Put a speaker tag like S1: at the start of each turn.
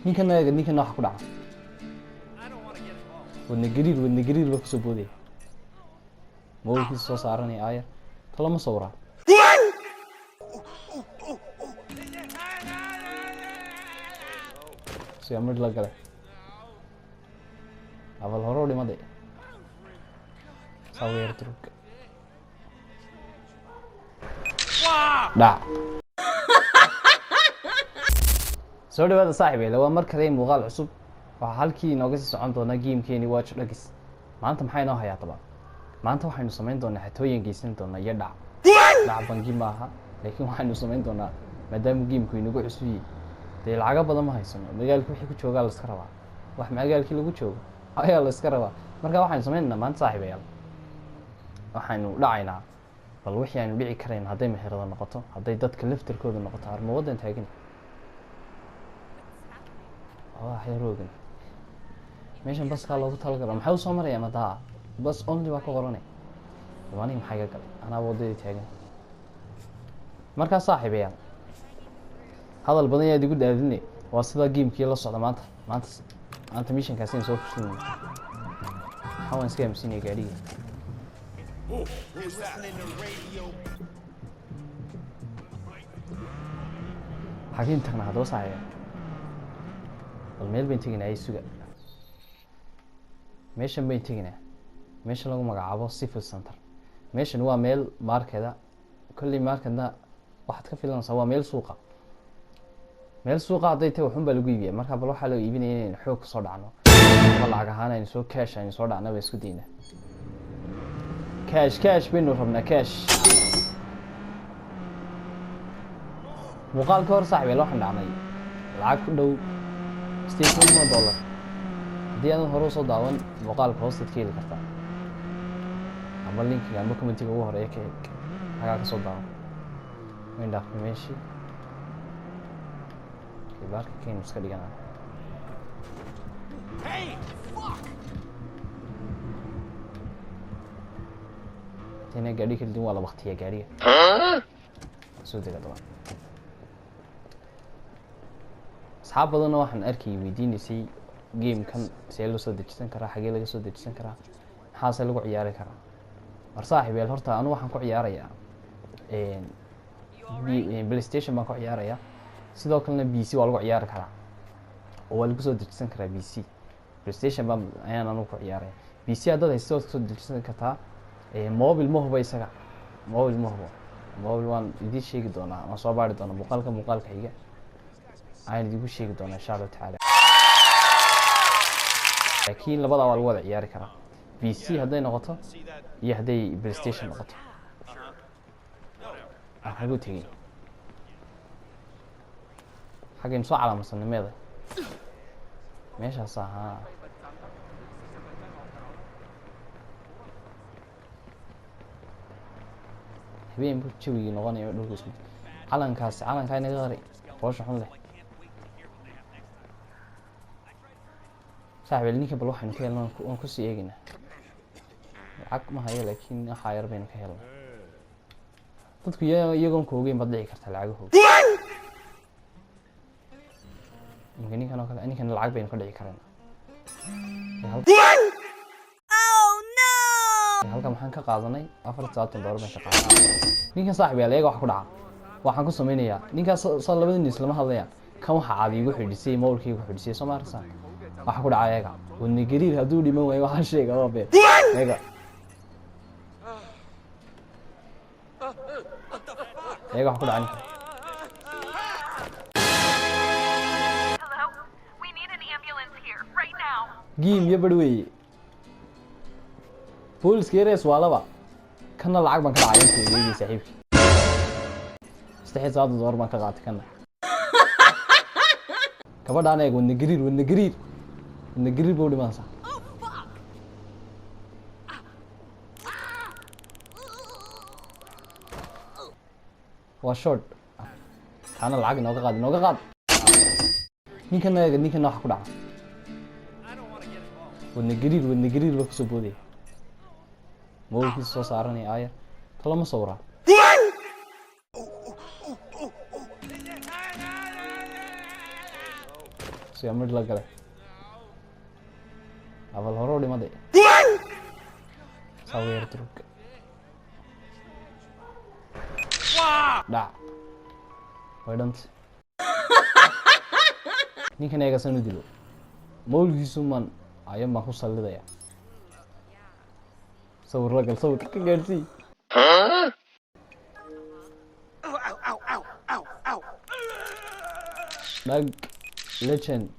S1: ninkan waxa ku dhaca wadna gariir ba kusoo booday moolkiisa soo saaranay aayar talama sawraa si amar la galay aval horo dhimade saweer turk da soo dhawaada saaxiibay waa mar kale muuqaal cusub waxa halkii inooga sii socon doona gamekeeni watch dhagis maanta maxay noo hayaa taba maanta waxaynu samayn doonaa xatooyin geysan doona iyo dhac bangi maaha laakiin waxaynu samayn doonaa maadaama gameku inagu cusub yahay dee lacaga badan ma haysano magaalka wixii ku joogaa la iska rabaa wax magaalkii lagu joogo ayaa la iska rabaa marka waxaynu samaynaa maanta saaxiibayaal waxaynu dhacaynaa bal wixii aynu dhici karayn hadday meherada noqoto hadday dadka laftarkooda noqoto arma waddan taagan xayaroogan meeshan baskaa loogu talagalo maxay usoo maraya madaa bas only baa ka qoranay aniga maxay ka galay anaa waddadii taagan markaa saaxiibayaal hadal badan yaad igu daadine waa sidaa gamekii la socda maanta missionkaasi in soo fushinay waxaa waan iska aaminsanaya gaadhiga xagiin tagnaa haddaba saaxiibayaal bal meel bayn teginaa ay suga meeshan bayn teginaa meesha lagu magacaabo civil center meeshan waa meel markeda kolley markedna waxaad ka filanaysaa waa meel suuqa hadday tahay waxun baa lagu iibiyaa marka bal waxaa loo iibinaya inaynu xoog kasoo dhacno ama lacag ahaan aynu soo cash aynu soo dhacna ba isku daynaa cash baynu rabnaa cash muuqaalka hor saaxiibeel waxaan dhacnay lacag ku dhow $1,000 haddii aadan hore usoo daawan muuqaalka hoostaad ka heli kartaa ama linkiga ama commentiga ugu horeeya ka heli hagaa kasoo daawan wayn dhaafnay meeshii kibaarka kaynu iska dhiganaa tana gaadhi kaldin waa la baktiyaa gaadhiga soo dega daba asxaab badanna waxaan arkay weydiinaysay gamekan see loo soo dejisan karaa xagee laga soo dejisan karaa maxaase lagu ciyaari karaa war saaxiibeel horta anu waxaan ku ciyaarayaa playstation baan ku ciyaarayaa sidoo kalena b c waa lagu ciyaari karaa oo waa lagu soo dejisan karaa b c playstation baan ayaan anugu ku ciyaaraya b c haddaad haysto waad kasoo dejisan kartaa mobil ma hubo isaga mobil waan idiin sheegi doonaa waan soo baari doonaa muuqaalka xiga ayaan idiinku sheegi doonaa insha allahu tacaala laakiin labadaa waa lagu wada ciyaari karaa b c hadday noqoto iyo hadday playstation noqoto xaguu tegay xaggaynu soo calaamadsanay meeday meeshaas ahaa habeen buu jawigii noqonayo dhulka isku calankaa inaga qari foosha xun leh saaxiibeel ninka bal waxaynu ka helna waan kusii eegaynaa lacag ma hayo laakiin waxaa yar baynu ka helna dadku iyagoon ka ogeyn baad dhici kartaa lacagahooga imka ninkan oo kale ninkan lacag baynu ka dhici karayna halka maxaan ka qaadanay $40,000 baan ka qaadanay ninkan saaxiibeel iyaga wax ku dhaca waxaan ku samaynayaa ninkaas soo labada nin islama hadlayaan kan waxa caadi igu xidhisay moolkii igu xidhisay soo maarsan waxa ku dhacay iyaga wadna gariir hadduu dhiman waayo waxaan sheega waa been iyaga wax ku dhacay game iyo badweeye booliska yarees waa laba kana lacag baan ka dhacay intii weeyay saaxiibkii $3,000 baan ka qaatay kana gabadhaan eeg wadna gariir buu dhimanaysaa waa short kana lacag inooga qaad ninkan waxa ku dhaca wadna gariir ba kusoo booday moolkiisa soo saaranay aayar talama sawraa siya mid la galay abal hore u dhimaday sawir turk dhac way dhantay ninkan eega sanu dilo mawlgiisu man ayaan baan ku sallidaya sawir la gal sawirka ka gaarsii dhag legend